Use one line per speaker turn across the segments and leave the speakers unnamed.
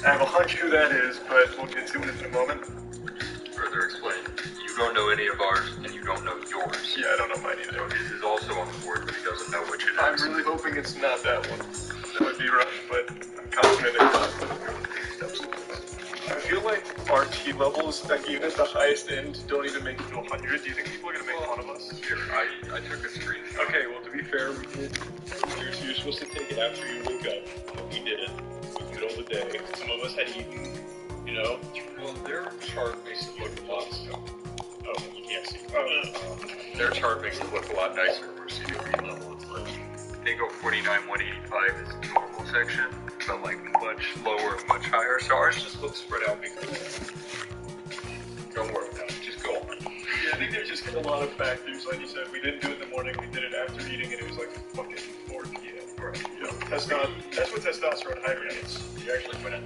I have a hunch who that is, but we'll get to it in a moment.
Further explain. You don't know any of ours, and you don't know yours.
Yeah, I don't know mine either.
So his is also on the board, but he doesn't know which it is.
I'm really hoping it's not that one. That would be rough, but I'm confident it's not. I feel like our T levels, like even at the highest end, don't even make it to 100. Do you think people are going to make fun of us?
Here, I took a screenshot.
Okay, well, to be fair, we did.
You're supposed to take it after you wake up. We did it. We did all the day. Some of us had eaten, you know.
Well, their chart makes it look a lot.
Oh, you can't see.
Their chart makes it look a lot nicer. We're seeing green level. It's like they go 49, 185 is the normal section, but like much lower, much higher. So ours just looks spread out because. Don't worry about it. Just go on.
Yeah, I think there's just a lot of factors. Like you said, we didn't do it in the morning. We did it after eating, and it was like fucking 4 p.m.
Right.
You know, that's what testosterone hibernates.
We actually went in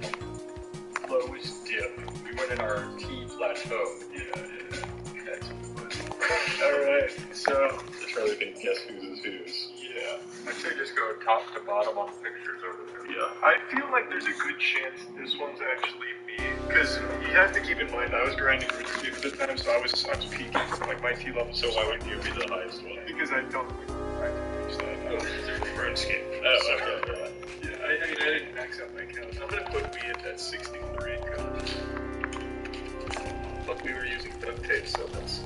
Lowest dip.
We went in our T plateau.
Yeah. Alright, so
Charlie can guess whose is whose.
yeah.
I'd say just go top to bottom on the pictures over there.
Yeah. I feel like there's a good chance this one's actually me. Because you have to keep in mind, I was grinding for 2 at the time, so I was peaking. Like my T level.
So why wouldn't you be the highest one?
Because I don't reach that.
Oh, RuneScape. Oh, okay.
Yeah, I mean, I didn't max out my count. I'm gonna put me at that 63 because look, we were using duct tape, so that's.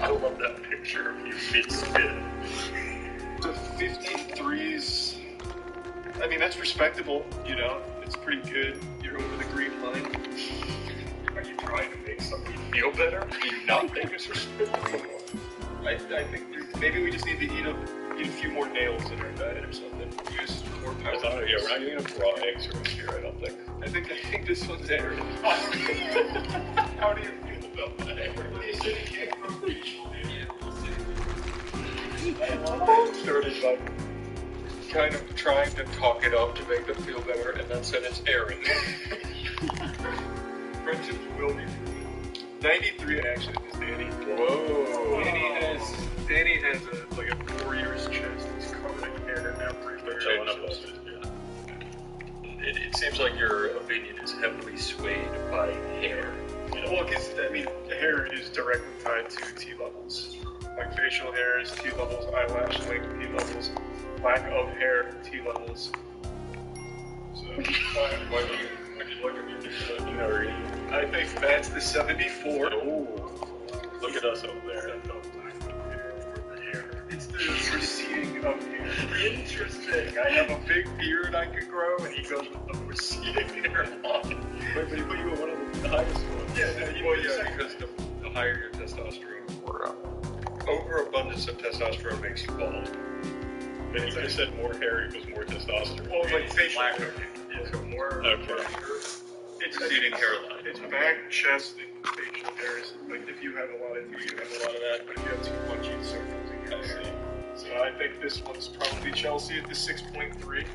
I love that picture of you mid-spin.
The 53s, I mean, that's respectable, you know? It's pretty good. You're over the green line. Are you trying to make somebody feel better? Are you not make us respectable? I think maybe we just need to eat a few more nails in our diet or something. Use more power.
Yeah, we're not getting enough raw eggs around here, I don't think.
I think this one's Aaron. How do you feel about that? He said he can't grow regional,
I started like kind of trying to talk it up to make them feel better, and then said it's Aaron.
Friendships will be. 93 actually is Danny.
Whoa.
Danny has like a 4 years chest. He's covered in hair everywhere.
Showing up those,
It seems like your opinion is heavily swayed by hair.
You know, well, because I mean, hair is directly tied to T levels. Like facial hair is T levels, eyelash length T levels, lack of hair T levels. So
why did you look at me?
I think that's the 74.
Oh, look at us over there.
It's the receding of hair. Interesting. I have a big beard I could grow, and he goes with the receding hairline.
But he put you in one of the highest ones.
Yeah,
Because the higher your testosterone, or overabundance of testosterone makes you bald.
But you just said more hair equals more testosterone.
Well, like facial
Lack
hair.
of hair.
Yeah, so more.
Okay.
It's
Receding hairline.
It's back, chest, and facial hairs. Like if you have a lot of hair, you have a lot of that. But if you have too much, you start losing your hair. So I think this one's probably Chelsea at the 6.3.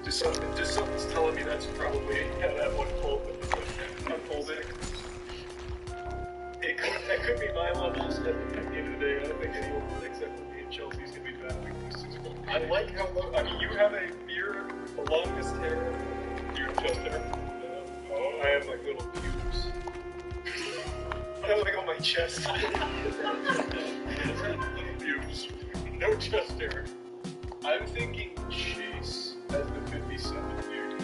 Just something's telling me that's probably how that one unfolded. It could be my levels at the end of the day. I don't think anyone except for me and Chelsea's gonna be battling this 6.3. I like how low. I mean, you have a beard, the longest hair. You have chest hair. Oh, I have like little pubes. I have like on my chest. Little pubes. No chest hair. I'm thinking Chase as the 57 dude.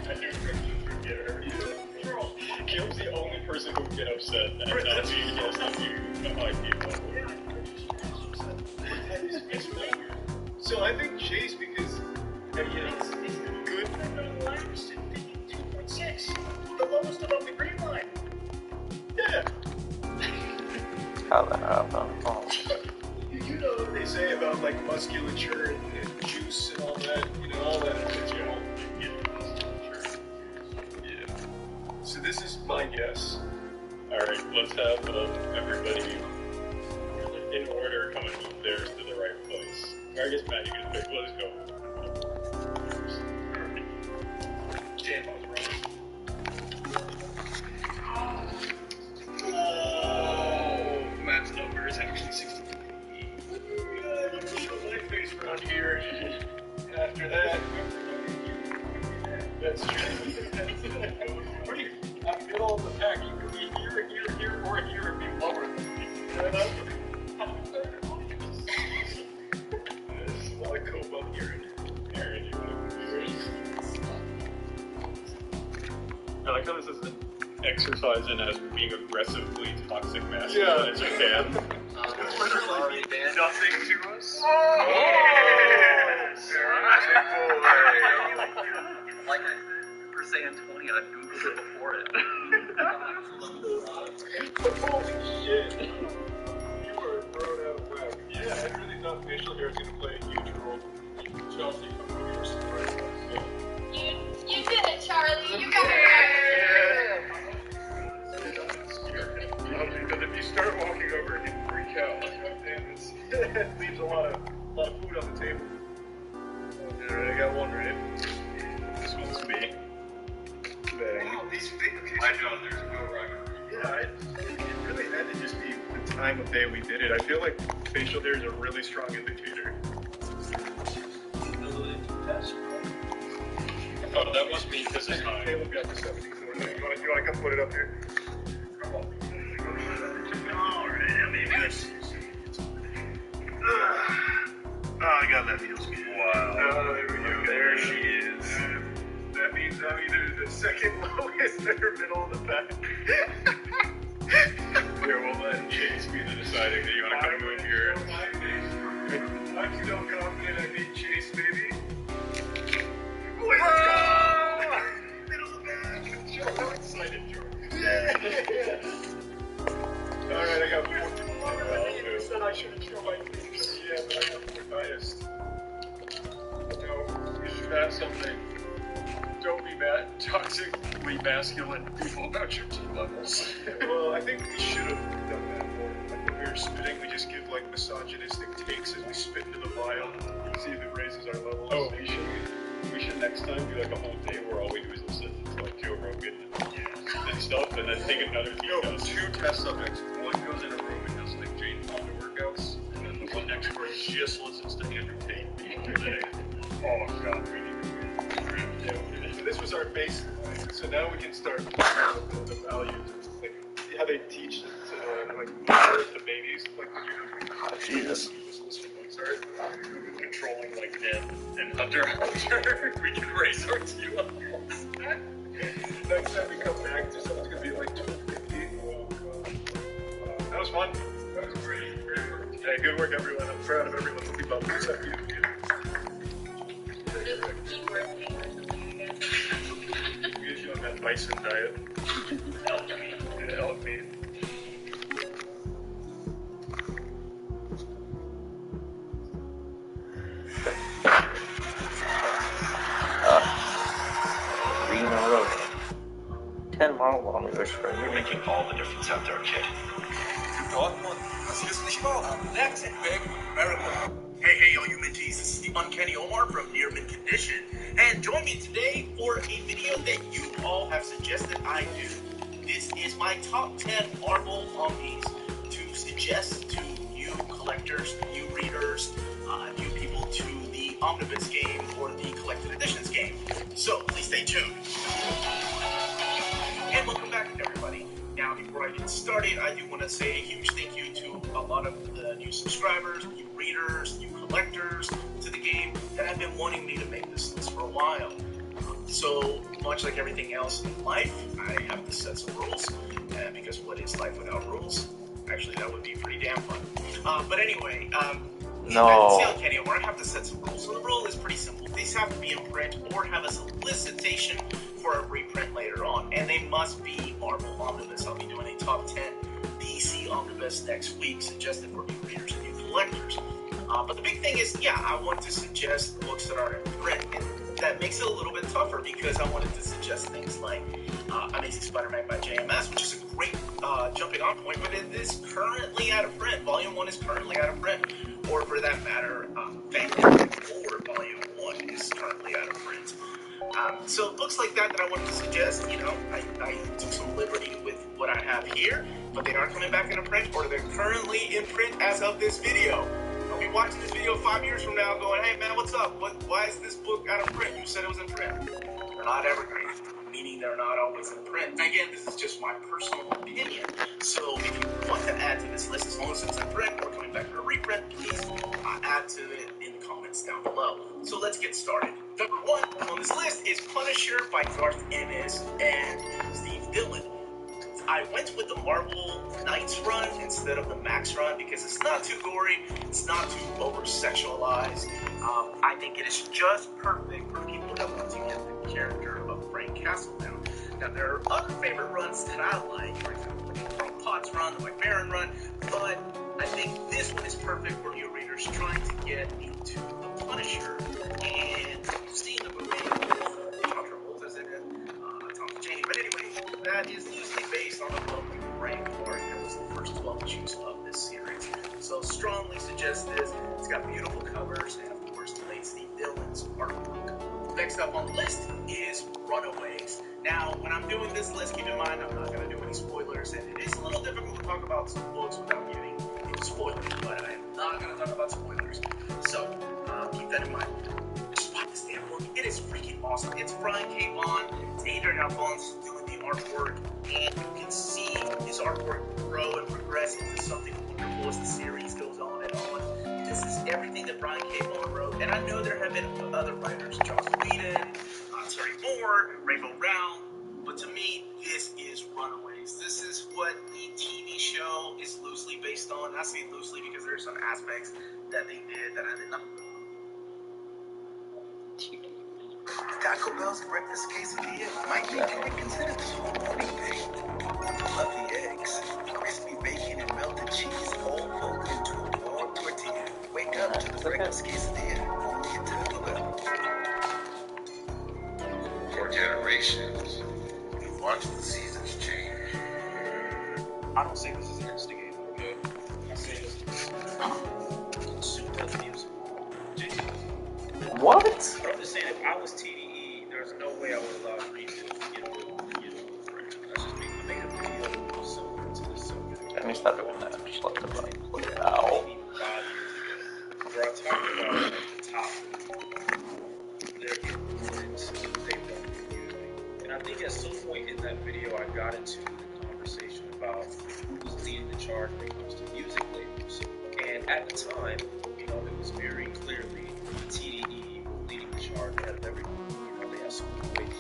I knew Christians would get her.
Caleb's the only person who would get upset at telling me he has to do a high T level.
It's really weird. So I think Chase because I mean, it's good.
I was thinking 2.6, the lowest above the green line.
Yeah.
How the hell?
You know what they say about like musculature and juice and all that, you know, all that that you don't get in musculature. Yeah. So this is my guess.
Alright, let's have everybody in order come and move theirs to the right place. Or I guess Matt, you can pick. Let's go.
Damn, I was wrong. Oh, Matt's number is actually 63. My face around here. After that, that's true.
What do you? Middle of the pack, you could be here, or here, and be lower than me.
There's a lot of cobalt here.
Aaron, you want to be yours? I like how this is an exercise in as being aggressively toxic masculine as you can.
Literally nothing to us.
Yes!
Like for saying 20, I googled it before it.
Holy shit! You are thrown out whack. Yeah, I really thought facial hair was going to play a huge role. Chelsea, come over your story.
You did it, Charlie. You got it.
Because if you start walking over, he'd freak out. It leaves a lot of food on the table. Alright, I got one right. This one's me. Bang.
Wow, these big. I know there's no rhyme.
Yeah, it really had to just be the time of day we did it. I feel like facial hair is a really strong indicator.
Oh, that must be because it's high.
Caleb got the 74. You want to come put it up here? Come on. Alright, maybe let's see. Oh, I got that feels good. Wow. Oh, there we go. There she is. That means I'm either the second lowest or middle of the pack.
Here, we'll let Chase be the deciding that you want to come move here.
I'm so confident I beat Chase, baby. Middle of the pack. Joe, how excited, Joe. Alright, I got 4. You said I shouldn't show my face. Yeah, but I got 4 highest. No, you should ask something. Don't be toxically masculine people about your T levels. Well, I think we should have done that more. Like when we were spitting, we just give like misogynistic takes as we spit into the vial. See if it raises our levels.
Oh, we should next time do like a whole day where all we do is listen to like Joe Rogan and stuff, and then take another team test.
2 test subjects. One goes in a room and does like Jane Fonda workouts,
And then the one next where he just listens to Andrew Tate being today.
oh god, we need to so this was our baseline. So now we can start the values, like how they teach to the babies, like when you're
Jesus.
start
Controlling like Ned and Hunter x Hunter, we can raise our T levels.
next time we come back to something's gonna be like 250. Oh god. That was fun. That was great. Hey, good work everyone. I'm proud of everyone. We'll be bumping this up. We get you on that bison diet.
Elk meat.
Yeah, elk meat.
Green road. 10 mile kilometers per
You're
hour.
making all the difference out there, kid.
Dortmund, das hier ist nicht wahr. That's it, big America. Hey, all you mentees, this is the Uncanny Omar from Near Mint Condition. And join me today for a video that you all have suggested I do. This is my top 10 Marvel Omnis to suggest to you collectors, you readers, new people to the Omnibus game or the Collected Editions game. So, please stay tuned. And welcome back, everybody. Now, before I get started, I do want to say a huge thank you to a lot of the new subscribers, new readers, new collectors to the game that have been wanting me to make this list for a while. So, much like everything else in life, I have to set some rules, because what is life without rules? Actually, that would be pretty damn fun. But anyway,
No.
see on Kenny, where I have to set some rules. So the rule is pretty simple. These have to be in print or have a solicitation for a reprint later on, and they must be Marvel Omnibus. I'll be doing a top 10 DC Omnibus next week, suggested for new readers and new collectors. But the big thing is, yeah, I want to suggest books that are in print, and that makes it a little bit tougher because I wanted to suggest things like Amazing Spider-Man by JMS, which is a great jumping on point, but it is currently out of print. Volume 1 is currently out of print, or for that matter, Fantastic Four Volume 1 is currently out of print. So books like that I wanted to suggest, you know, I took some liberty with what I have here, but they are coming back into print, or they're currently in print as of this video. I'll be watching this video 5 years from now going, hey man, what's up? Why is this book out of print? You said it was in print. They're not evergreen, meaning they're not always in print. And again, this is just my personal opinion. So if you want to add to this list, as long as it's in print or coming back for a reprint, please add to it in the comments down below. So let's get started. Number 1 on this list is Punisher by Garth Ennis and Steve Dillon. I went with the Marvel Knights run instead of the Max run because it's not too gory, it's not too over-sexualized. I think it is just perfect for people that want to get the character of Frank Castle down. Now, there are other favorite runs that I like, for example, the Frank Potts run, the Mike Baron run, but I think this one is perfect for your readers trying to get into the Punisher. And you've seen the movie with John Travolta's in it, Tom Jane, but anyway, that is loosely based on a book from Frank Mark that was the first 12 issues of this series. So strongly suggest this. It's got beautiful covers and of course the late Steve Dillon's artwork. Next up on the list is Runaways. Now, when I'm doing this list, keep in mind I'm not going to do any spoilers, and it is a little difficult to talk about some books without getting into spoilers, but I am not going to talk about spoilers. So keep that in mind. Just watch this damn book. It is freaking awesome. It's Brian K. Vaughan, it's Adrian Alphonse doing the artwork, and you can see his artwork grow and progress into something wonderful as the series goes on and on. This is everything that Brian K. Vaughan wrote, and I know there have been other writers, Joss Whedon, Terry Moore, Rainbow Rowell, but to me, this is Runaways. This is what the TV show is loosely based on. I say loosely because there are some aspects that they did that I did not.
Taco Bell's breakfast quesadilla might make you reconsider this whole morning thing. Fluffy eggs, crispy bacon, and melted cheese all folded into a warm tortilla. Wake up to the breakfast quesadilla only at Taco Bell.
For generations, we've watched the seasons change.
I don't say this is an instigator, okay? I say this is consumed as music.
What?
But I'm just saying, if I was TDE, there's no way I would allow Green to get a friend. That's just me. I made a video similar to this subject.
Let me stop doing that. Just let the button play it out.
Maybe 5 years ago, where I talked about at the top their influence they've done in music. And I think at some point in that video, I got into the conversation about who was leading the charge when it comes to music labels. And at the time, you know, it was very clearly TDE leading the charge out of everyone. You know, they had some great Q.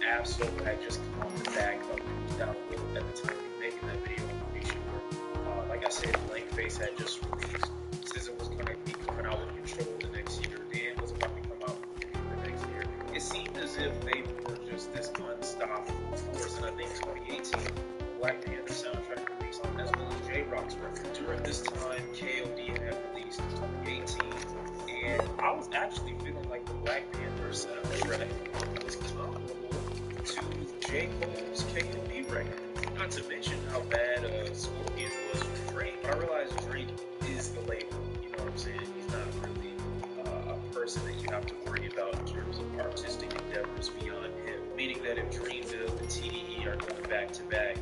Absol had just come off the back up and down a little at the time of making that video, I'm pretty sure. Like I said, Blank Face had just released. SZA was going to be coming out with Control the next year. Dan was about to come out the next year. It seemed as if they were just this unstoppable force. And I think 2018, Black Panther soundtrack released, as well as J-Rock's record. During this time, KOD had released in 2018. And I was actually feeling like the Black Panther soundtrack was comparable to J. Cole's KOD record. Not to mention how bad Scorpion was for Drake. But I realized Drake is the label. You know what I'm saying? He's not really a person that you have to worry about in terms of artistic endeavors beyond him. Meaning that if Dreamville and TDE are going back to back,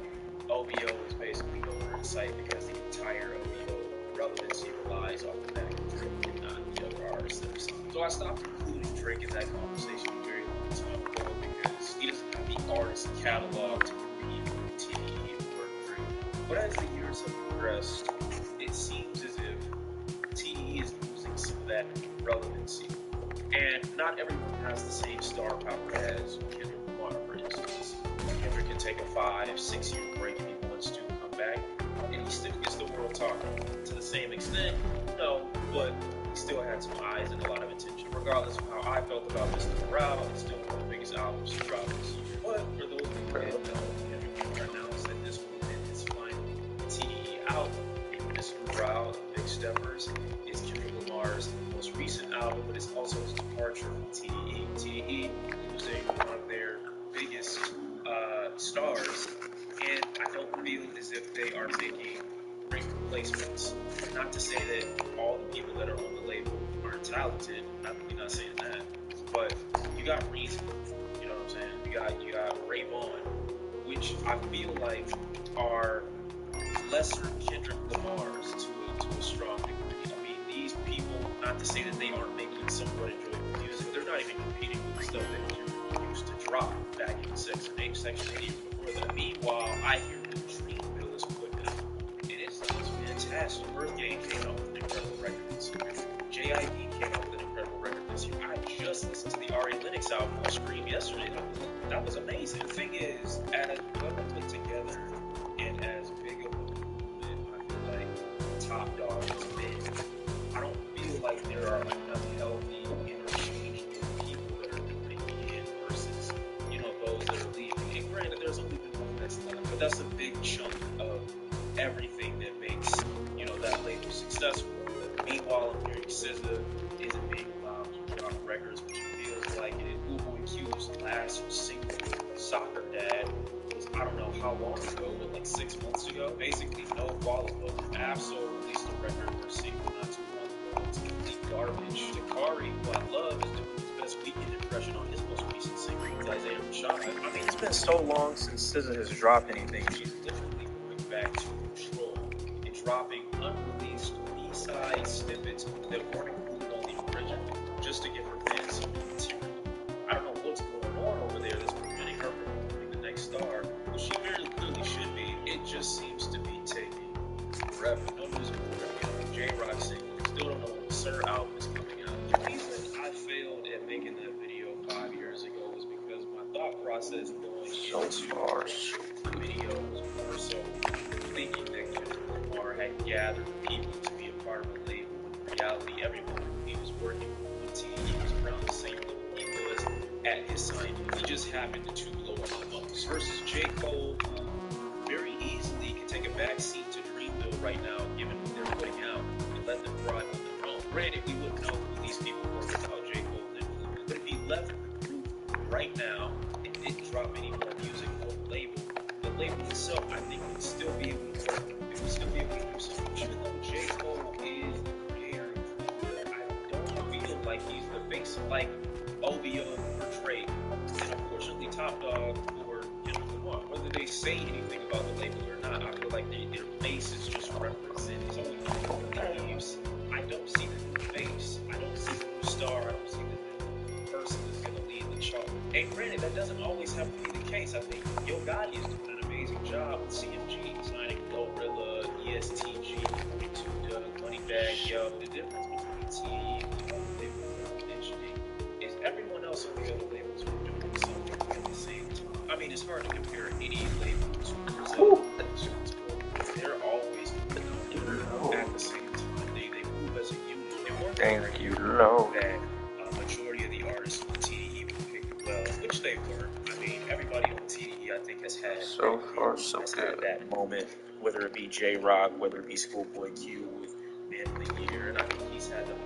OVO is basically nowhere in sight because the entire OVO relevancy relies on the back of Drake and not the other artists that are signed. So I stopped including Drake in that conversation a very long time ago because he doesn't have the artist catalog to compete with TDE and work through. But as the years have progressed, it seems as if TDE is losing some of that relevancy. And not everyone has the same star power as Kendrick Lamar, for instance. Kendrick can take a 5-6 year break if he wants to come back, and he still gets the world talking. To the same extent, no, but he still had some eyes and a lot of attention. Regardless of how I felt about Mr. Morale, it's still one of the biggest albums to drop this year. But for those who didn't know, Kendrick Lamar announced that this will be his final TDE album. Mr. Morale, Big Steppers, is Kendrick Lamar's most recent album, but it's also his departure from TDE. TDE losing one of their biggest stars, and I don't feel as if they are making great replacements. Not to say that all the people that are on the label aren't talented, I'm not saying that, but you got Reason, you know what I'm saying? You got Ray Vaughn, which I feel like are lesser Kendrick Lamars to a strong degree. I mean, not to say that they aren't making somewhat enjoyable music, they're not even competing with the stuff that you used to drop back in Section 8, even before that. Meanwhile, I hear the Dreamville is putting out, and it sounds fantastic. Birth Game came out with an incredible record this year. JID came out with an incredible record this year. I just listened to the Ari Lennox album on Scream yesterday. That was amazing. The thing is, as well put together and as big of a movement, I feel like Top Dog has been. I don't feel like there are enough healthy, interchangeable people that are coming in versus, those that are leaving. And granted, there's only been one that's left, but that's a big chunk of everything that makes, that label successful. Meanwhile, I'm hearing SZA isn't being allowed to drop records, which feels like it. Schoolboy Q's last single, Soccer Dad, was I don't know how long ago, but like 6 months ago. Basically, no follow-up. Absol released a record for single not too long ago. It's complete garbage. Takari, who I love, is doing his best weekend impression on his most recent single, Isaiah Rashad. I mean, it's been so long since SZA has dropped anything. She's literally going back to control and dropping unreleased B-side snippets that weren't included on the original just to give her fans some material. I don't know what's going on over there that's preventing her from becoming the next star, but she very clearly should be. It just seems to be taking forever. No music for J-Rock single. Still don't know when the Sir album is coming out. The reason I failed at making that video 5 years ago was because my thought process going into the video was more so thinking that Kendrick Lamar had gathered people to be a part of a label. In reality, everyone he was working with, he was around the same level he was at his signing. He just happened to blow up the most. Versus J. Cole, who very easily can take a back seat to Dreamville right now, given what they're putting out, and let them thrive on their own. Granted, we wouldn't know who these people were without J. Cole and Influence, but if he left the group right now and didn't drop any more music on the label itself, I think would still be able to work. It would still be able to do something. Even though J. Cole is the creator, I don't feel like he's the face like OVO portrayed. And unfortunately, Top Dog or Kendrick Lamar, whether they say anything about the label or not, I feel like their face is just represented. So when he leaves, I don't see the new face. I don't see the new star. I don't see the new person that's going to lead the chart. And granted, that doesn't always have to be the case. I think Yo Gotti is doing an amazing job with CMG, signing Glorilla, ESTG, 42 Doug, Moneybag Yo. The difference between TDE and the other labels that I'm mentioning is everyone else on the other labels are doing something at the same time. I mean, it's hard to compare any label to Brazil. They're always at the same time. They move as a unit.
Thank you, Lord.
That majority of the artists on TDE were picked well, which they were. I mean, everybody on TDE, I think, has had
So far, so
has
good.
had that moment, whether it be J-Rock, whether it be Schoolboy Q with Man of the Year, and I think he's had them.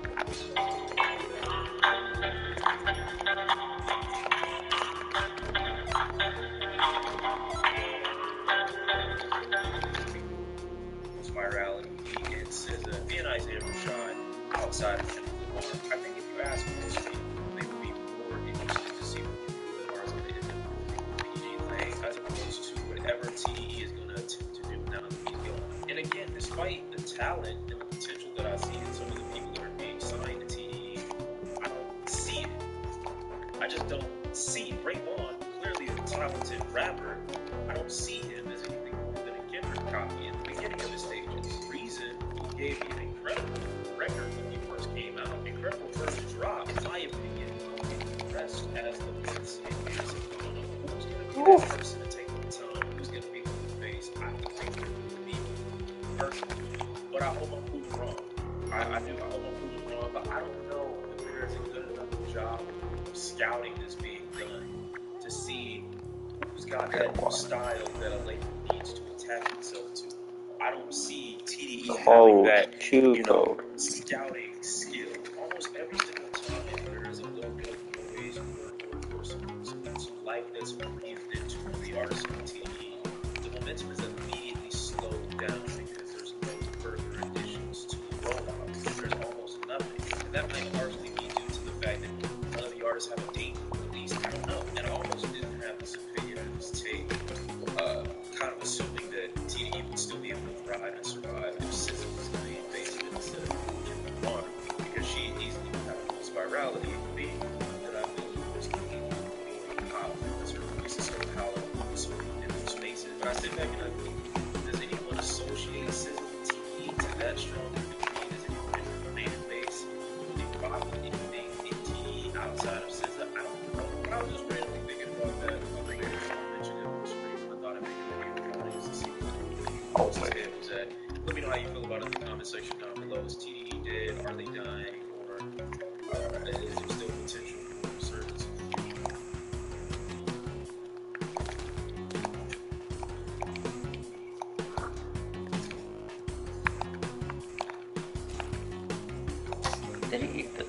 Virality, he and SZA, and Isaiah Rashad outside of Kendrick Lamar. I think if you ask most people, they would be more interested to see what Kendrick Lamar is going to end up doing PG Lang as opposed to whatever TDE is going to attempt to do now that he's gone. And again, despite the talent and the potential that I see in some of the people that are being signed to TDE, I don't see it. I just don't see it. Ray Vaughn, clearly a talented rapper, I don't see him as anything more than a Kendrick copy in the beginning of his stages. Reason, who gave me an incredible record when he first came out, incredible first drop, in my opinion, impressed as the months and years have gone on. Who's going to be that person to take the time? Who's going to be the face? I don't think it would be personally, but I hope I'm proven wrong. I do. I hope I'm proven wrong, but I don't know if there's a good enough job of scouting that's being done to see who's got that new style that a label needs to attach itself to. I don't see TDE having that, scouting skill. Almost every single time there is a little bit of noise or some life that's breathed into the artist on TDE, the momentum is immediately slowed down because there's no further additions to the rollout. There's almost nothing. And that might largely be due to the fact that none of the artists have a date for release. I don't know. And I almost didn't have this opinion or this take, kind of assuming that TDE would still be able to thrive and survive if SZA was going to be based instead of Kendrick Lamar, because she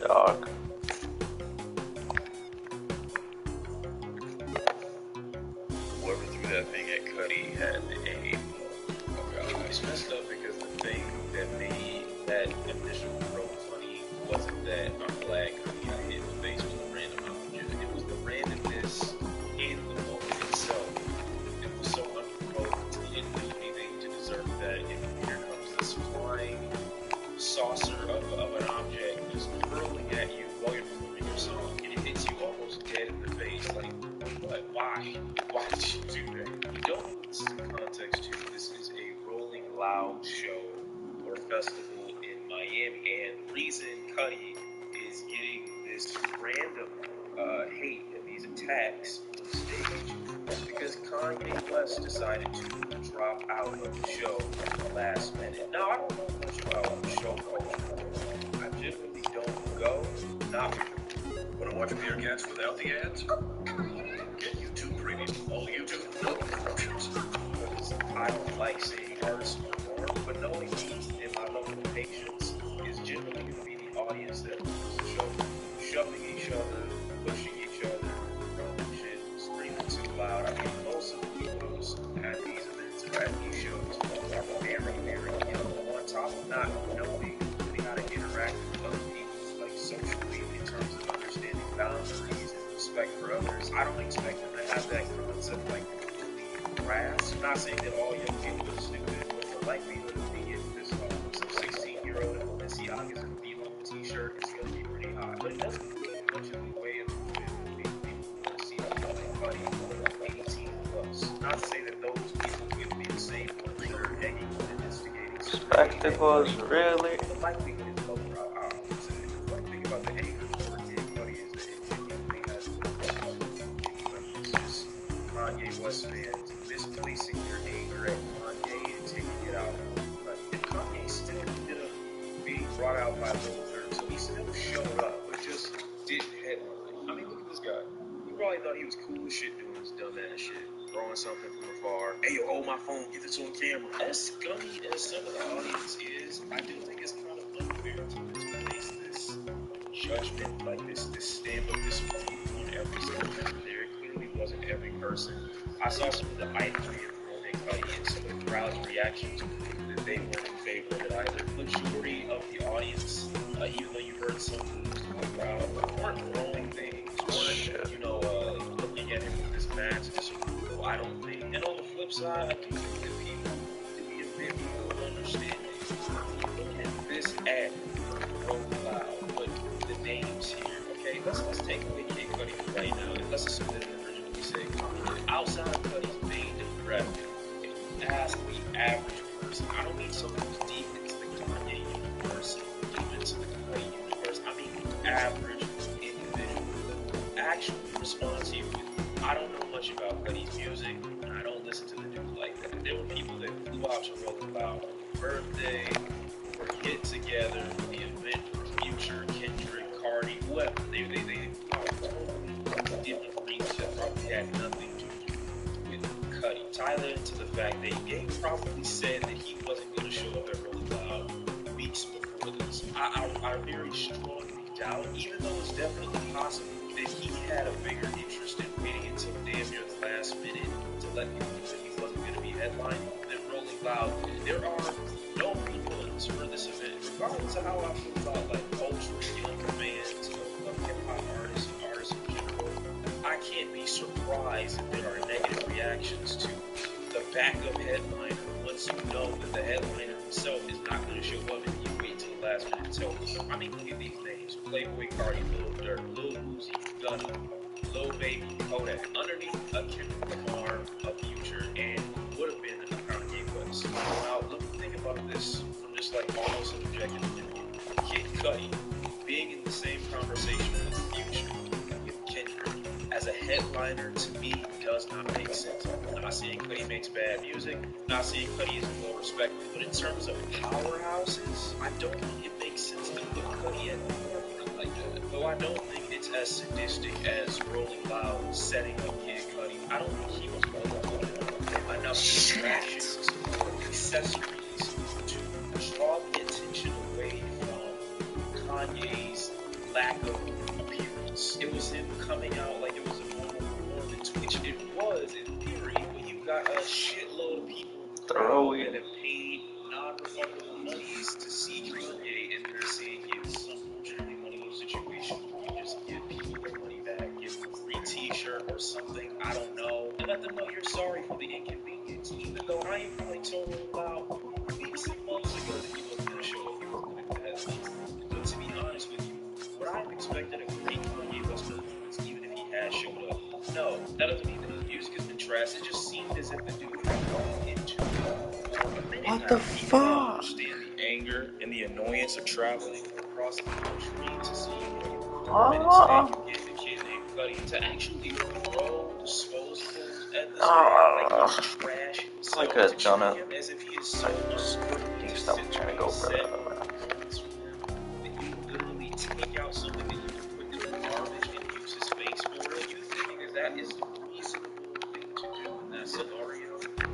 dog.
Whoever threw that thing at Cudi had a.
It's messed up because the thing that made that initial throw funny wasn't that I'm glad Cudi got hit in the face with a random object. It was the randomness in the moment itself. It was so unprovoked. He didn't do anything to deserve that. And here comes this flying saucer of an object just hurling at you while you're performing your song, and it hits you almost dead in the face. Like why? Why did you do that? You don't know this is in context too. This is a Rolling Loud show or festival in Miami, and the reason Cudi is getting this random hate and these attacks on stage is because Kanye West decided to drop out of the show last minute. Now, I don't know much about show culture. I generally don't go, not
Want to watch Bearcats without the ads? Get YouTube Premium. All YouTube, no promotions.
because I don't like seeing artists perform, but knowing me and my level of patience is generally going to be the audience that rules the show. Shoving each other, pushing each other, throwing shit, screaming too loud. I mean, most of the people at these events or at these shows are very, very young. On top of not knowing really how to interact with other people, like socially, in terms of understanding boundaries and respect for others. I don't expect them to have that concept like completely grasped. Not saying that all young people are stupid, but the likelihood of me getting this off some 16-year-old in Balenciaga's and B-Lump t-shirt is going to be pretty high. But it doesn't really much in the way of people want to see somebody 18 plus. Not to say that those people will be the same ones that are hanging and instigating.
Spectacles, really?
The likelihood is lower. I would say. The funny thing about the anger for Kid Cudi is that it genuinely has it's just Kanye West fans misplacing their anger at Kanye and taking it out. And Kanye still ended up being brought out by Lil Durk, so he still showed up, but just didn't headline. I mean, look at this guy. He probably thought he was cool as shit doing this dumbass shit. Throwing something from afar. Hey, yo, hold my phone. Get this on camera. As scummy as some of the audience is, I do think it's kind of unfair to place this judgment, like this stamp of disapproval on every single member there. It clearly wasn't every person. I saw some of the items being thrown at Cudi and some of the crowd's reactions that they weren't in favor of it either. Majority of the audience, even though you heard some of the crowd, weren't throwing things, weren't, looking at him with this mask disapproval. I don't think. And on the flip side, I do think that people to be a bit more understanding. Look at this ad for Rolling Loud. Look, the names here. Okay, let's take away Kid Cudi right now, and let's assume that it originally said outside of Cudi's main demographic. If you ask the average person, I don't mean someone who's deep into the Kanye universe, deep into the Cudi universe. I mean the average individual who actually responds to you with, I don't know much about Cudi's music, and I don't listen to the dude like that. There were people that flew out to Rolling Loud on his birthday, or get together, the event for Future, Kendrick, Cardi, whoever. They totally different reasons that probably had nothing to do with Cudi. Tyler into the fact that Gabe probably said that he wasn't going to show up at Rolling Loud weeks before this. I very strongly doubt, even though it's definitely possible, that he had a bigger interest in waiting until damn near the last minute to let people know that he wasn't going to be headlining than Rolling Loud. There are no refunds for this event, regardless of how I feel about like ultra young fans of hip-hop artists and artists in general. I can't be surprised if there are negative reactions to the backup headliner once you know that the headliner himself is not going to show up and you wait till the last minute to tell people. I mean, look at these names: Playboy Cardi, Lil Durk, Lil Uzi, Gunna, Lil Baby, Kodak. Underneath a Kendrick Lamar, a Future, and would have been a Kanye West. Now, think about this from just like almost an objective opinion. Kid Cudi being in the same conversation with Future, with Kendrick, as a headliner to me does not make sense. I'm not saying Cudi makes bad music, not saying Cudi isn't well respected, but in terms of powerhouses, I don't think it makes sense to put Cudi at like that. Though I don't think it's as sadistic as Rolling Loud setting up Kid Cudi. I don't think he was well enough distractions or accessories to draw the attention away from Kanye's lack of appearance. It was him coming out like it was a normal performance, which it was in theory, but you got a shitload of people that have paid non-refundable monies to see Kanye, and they're saying it's unfortunately one of those situations where you just give people their money back, give them a free t-shirt or something, I don't know, and let them know you're sorry for the inconvenience, even though I ain't probably told him about weeks and months ago that he wasn't going to show up, he was going to do that. But to be honest with you, would I have expected a great Kanye West performance even if he had showed up? No, that doesn't mean that his music has been trash. It just seemed as if the dude had gone into
what the fuck?
I understand the anger and the annoyance of traveling across the country to see and instead you get a kid named Cuddy to actually throw disposables at this man like he's trash himself,
I could have
to
done
treat
it.
him as if he is so unworthy to
Stop
sit
trying to go for
set
that.
performance for him that you literally take out something that you can put in the garbage and use his face for it. You thinking that is the reasonable thing to do in that scenario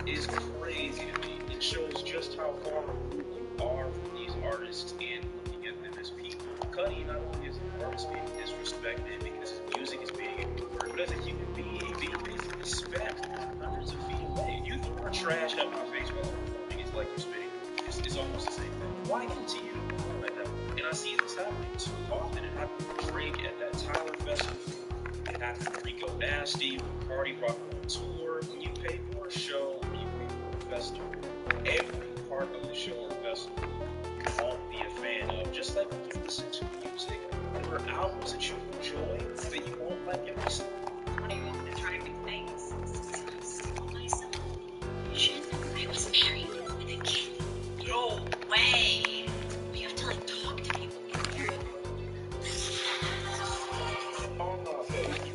is crazy to me. It shows just how far removed you are from these artists and looking at them as people. Cuddy not only is an artist being disrespected because his music is being ignored, but as a human being being basically spat hundreds of feet away. You throw trash at my face while I'm performing, it's like you're spitting. It's almost the same thing. Why continue to perform at that? And I see this happening too often. It happened with Drake at that Tyler Festival. It happened with Rico Nasty, with Cardi Rock on tour. When you pay for a show, when you pay for a festival, every part of the show or festival you won't be a fan of. Just like when you listen to music, there are albums that you enjoy that you won't like every song.
What are you going to try big things? I was married with a kid. No way. You have to like talk to people.
You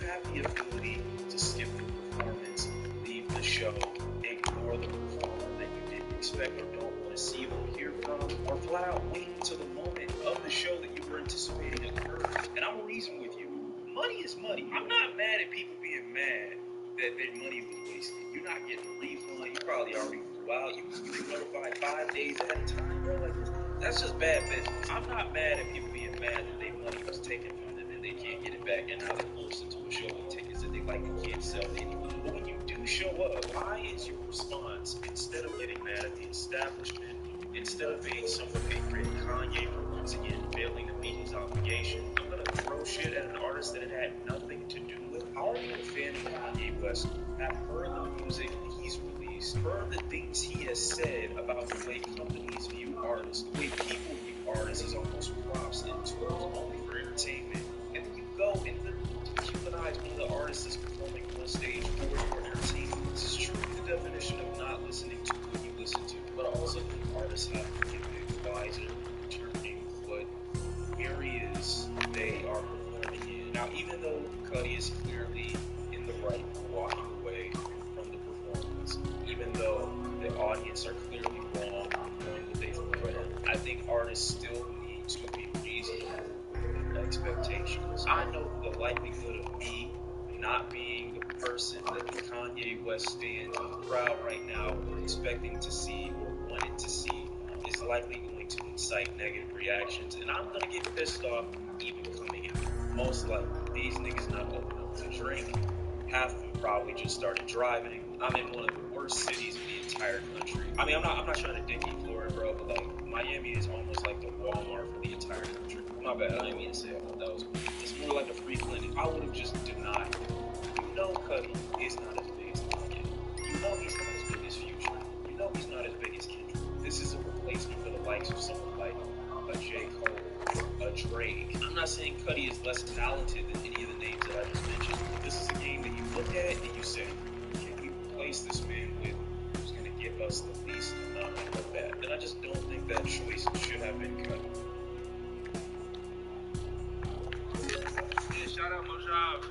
have the ability to skip the performance, leave the show, ignore the performer that you didn't expect or don't want to see or hear from, or flat out wait until the moment of the show that you were anticipating occurs. And I'm gonna reason with you. Money is money. I'm not mad at people being mad that their money was wasted. You're not getting a refund. You probably already flew out. You was notified 5 days ahead of time, bro. Like that's just bad business. I'm not mad at people being mad that their money was taken from them and they can't get it back, and now they're forced into a show with tickets that they likely can't sell anyway. But when you do show up, why is your response, instead of getting mad at the establishment, instead of being somewhat angry at Kanye for once again failing to meet his obligation, I'm gonna throw shit at an artist that it had nothing to do with? How are you a fan of Kanye West? Have heard the music he's released, heard the things he has said about the way companies view artists, the way people view artists as almost props and tools only for entertainment, and then you go and literally dehumanize one of the artists that's performing on stage for your entertainment. This is truly the definition of not listening to what you listen to. But I also think artists have to get a bit wiser in determining what areas they are performing in. Now, even though Cuddy is clearly in the right for walking away from the performance, even though the audience are clearly wrong knowing what they threw at him, I think artists still need to be reasonable with their expectations. I know the likelihood of me not being the person that the Kanye West stands in the crowd right now were expecting to see or wanted to see is likely going to incite negative reactions, and I'm gonna get pissed off even coming out. Most likely, these niggas not old enough to drink. Half of them probably just started driving. I'm in one of the worst cities in the entire country. I mean, I'm not trying to dicky Florida, bro, but like Miami is almost like the Walmart for the entire country. My bad, I didn't mean to say it. That was. It's more like a free clinic. I would have just denied it. You know, Cuddy is not as big as Kanye. You know he's not as big as Future. You know he's not as big as Kendrick. This is a replacement for the likes of someone like a J. Cole, a Drake. I'm not saying Cuddy is less talented than any of the names that I just mentioned. This is a game that you look at and you say, can we replace this man with who's going to give us the least amount of that? And I just don't think that choice should have been Cuddy.
Yeah, shout out Mojave.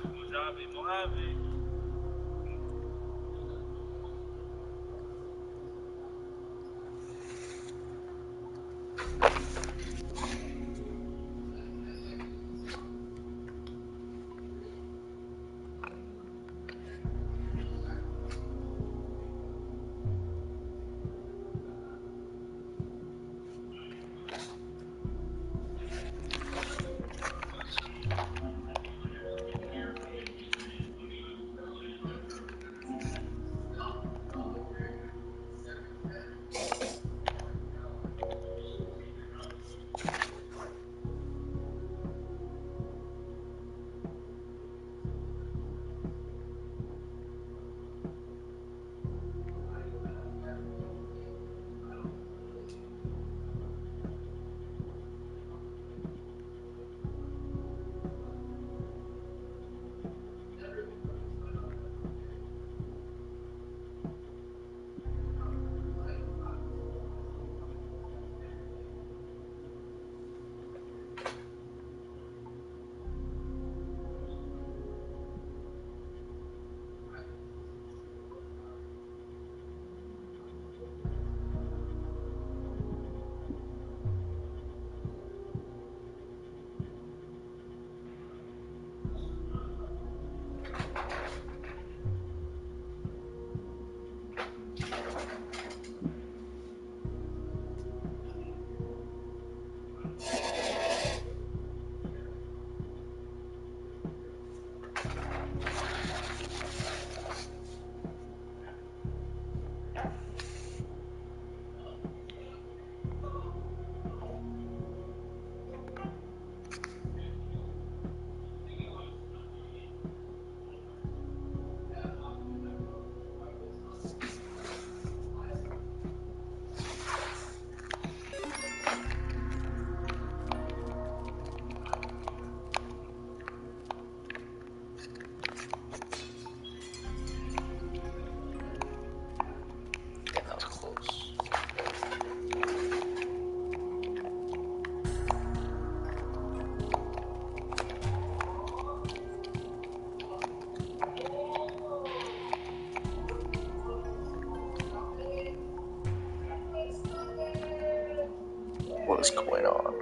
what's going on.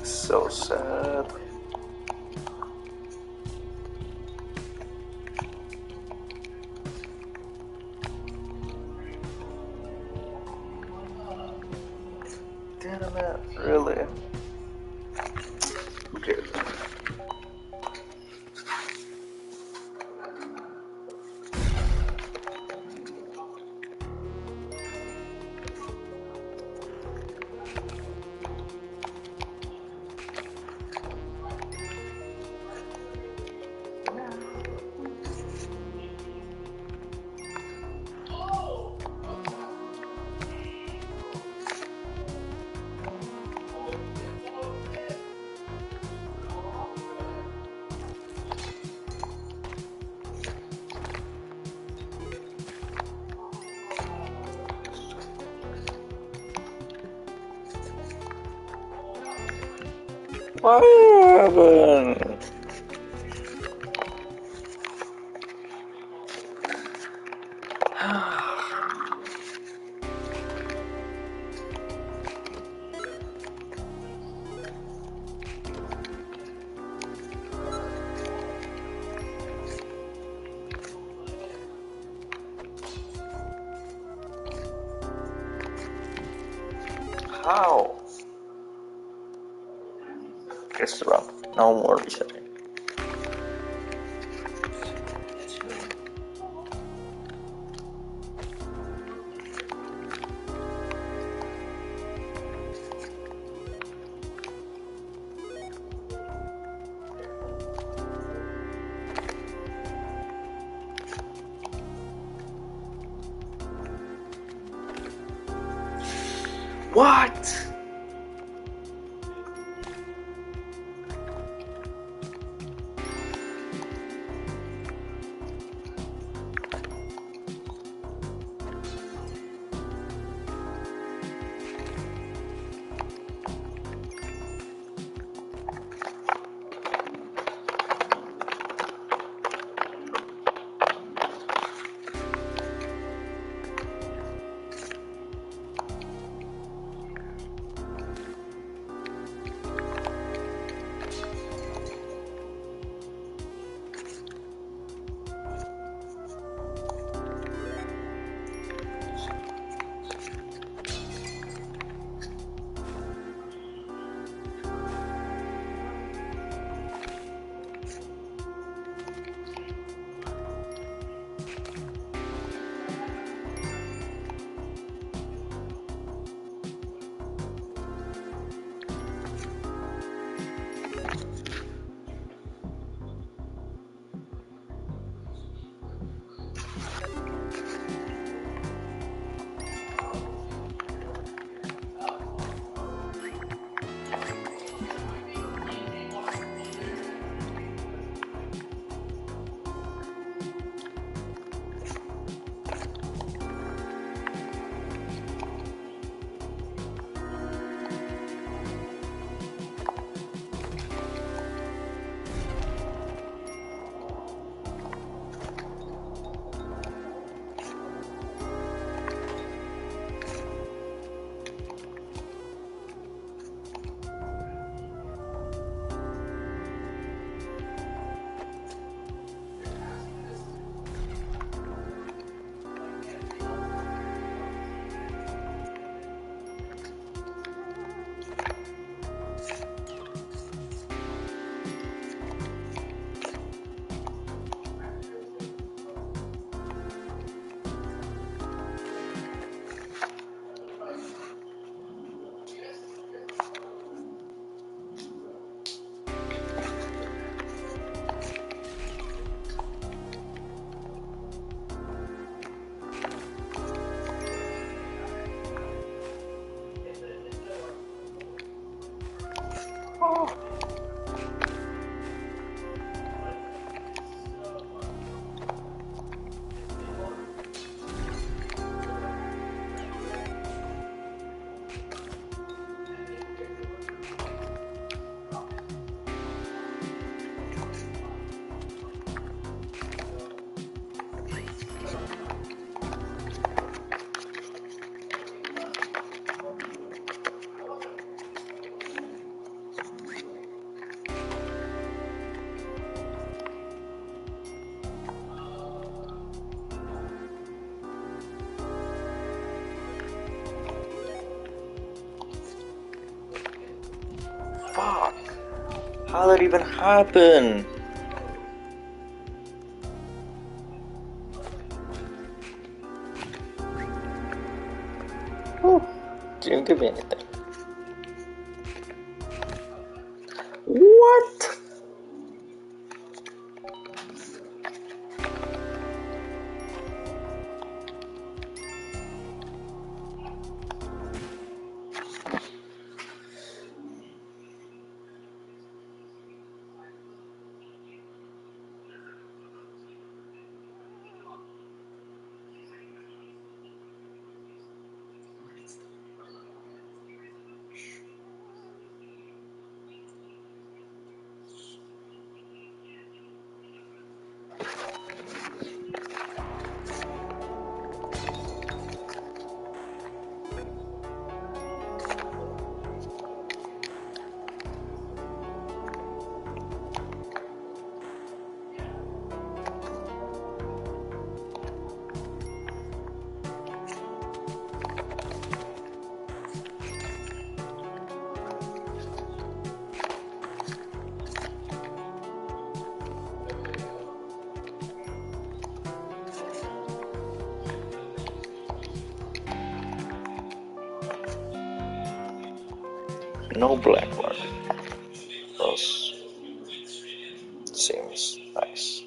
So sad. Damn it, really? Who cares? What happened? How? It's rough. No more resetting. What? How did that even happen? Whew, didn't give me anything. What? No black mark. Those seems nice.